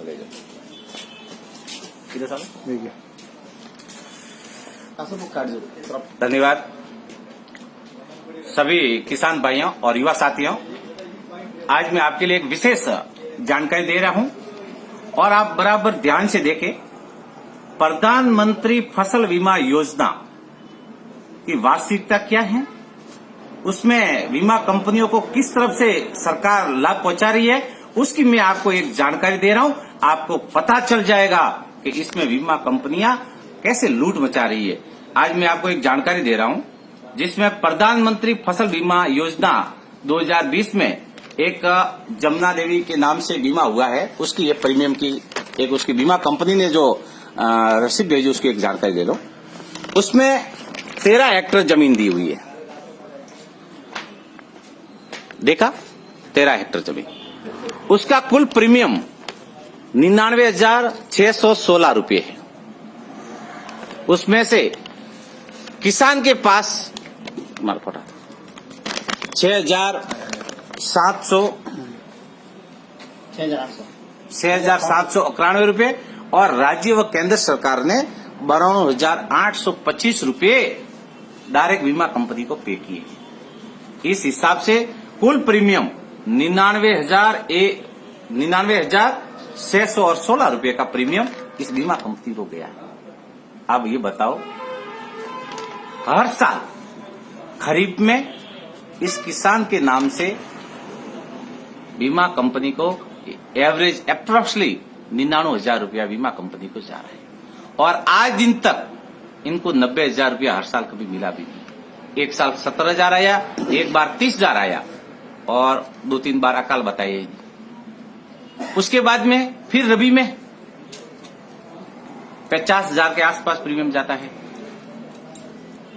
ले जाओ किधर साहब देखिए पासबुक काट दो। धन्यवाद सभी किसान भाइयों और युवा साथियों, आज मैं आपके लिए एक विशेष जानकारी दे रहा हूं और आप बराबर ध्यान से देखें। प्रधानमंत्री फसल बीमा योजना की वास्तविकता क्या है, उसमें बीमा कंपनियों को किस तरफ से सरकार लाभ पहुंचा रही है, उसकी मैं आपको एक जानकारी दे रहा हूं। आपको पता चल जाएगा कि इसमें बीमा कंपनियां कैसे लूट मचा रही है। आज मैं आपको एक जानकारी दे रहा हूं जिसमें प्रधानमंत्री फसल बीमा योजना 2020 में एक जमुना देवी के नाम से बीमा हुआ है, उसकी ये प्रीमियम की एक उसकी बीमा कंपनी ने जो रसीद भेजी उसकी एक जानकारी दे लो। उसमें 13 हेक्टेयर जमीन दी हुई है, देखा 13 हेक्टेयर जमीन, उसका कुल प्रीमियम 99,616 रुपये है। उसमें से किसान के पास 6,791 रुपये और राज्य व केंद्र सरकार ने 52,825 रुपये डायरेक्ट बीमा कंपनी को पे किए। इस हिसाब से कुल प्रीमियम 99,616 रुपये का प्रीमियम इस बीमा कंपनी को गया है। अब ये बताओ, हर साल खरीफ में इस किसान के नाम से बीमा कंपनी को एवरेज अप्रोक्सीमेटली 99,000 रुपया बीमा कंपनी को जा रहा है और आज दिन तक इनको 90,000 रुपया हर साल कभी मिला भी नहीं। एक साल 17,000 आया, एक बार 30,000 आया और 2-3 बार अकाल बताइए। उसके बाद में फिर रबी में 50,000 के आसपास प्रीमियम जाता है।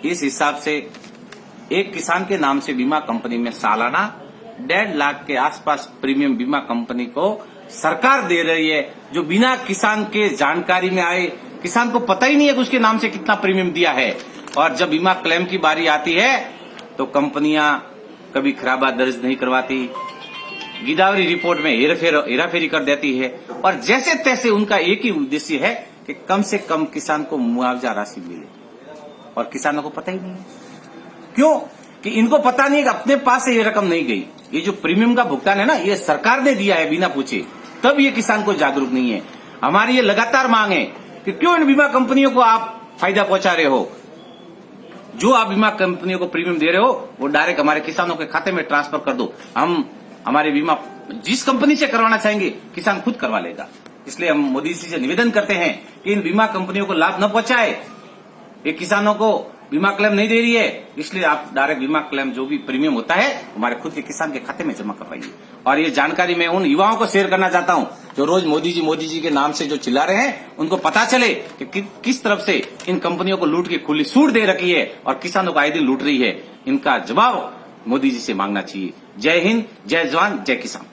इस हिसाब से एक किसान के नाम से बीमा कंपनी में सालाना 1.5 लाख के आसपास प्रीमियम बीमा कंपनी को सरकार दे रही है, जो बिना किसान के जानकारी में आए, किसान को पता ही नहीं है कि उसके नाम से कितना प्रीमियम दिया है। और जब बीमा क्लेम की बारी आती है तो कंपनियां कभी खराबा दर्ज नहीं करवाती, गिरदावरी रिपोर्ट में हेराफेरी कर देती है और जैसे तैसे उनका एक ही उद्देश्य है कि कम से कम किसान को मुआवजा राशि मिले और किसानों को पता ही नहीं है। क्यों कि इनको पता नहीं है कि अपने पास से ये रकम नहीं गई। ये जो प्रीमियम का भुगतान है ना, ये सरकार ने दिया है बिना पूछे, तब ये किसान को जागरूक नहीं है। हमारी ये लगातार मांग है कि क्यों इन बीमा कंपनियों को आप फायदा पहुंचा रहे हो। जो आप बीमा कंपनियों को प्रीमियम दे रहे हो वो डायरेक्ट हमारे किसानों के खाते में ट्रांसफर कर दो। हम हमारे बीमा जिस कंपनी से करवाना चाहेंगे किसान खुद करवा लेगा। इसलिए हम मोदी जी से निवेदन करते हैं कि इन बीमा कंपनियों को लाभ न पहुंचाए। ये किसानों को बीमा क्लेम नहीं दे रही है, इसलिए आप डायरेक्ट बीमा क्लेम जो भी प्रीमियम होता है हमारे खुद के किसान के खाते में जमा करवाइए। और ये जानकारी मैं उन युवाओं को शेयर करना चाहता हूं जो रोज मोदी जी के नाम से जो चिल्ला रहे हैं, उनको पता चले कि किस तरफ से इन कंपनियों को लूट की खुली छूट दे रखी है और किसानों को आए दिन लूट रही है। इनका जवाब मोदी जी से मांगना चाहिए। जय हिंद, जय जवान, जय किसान।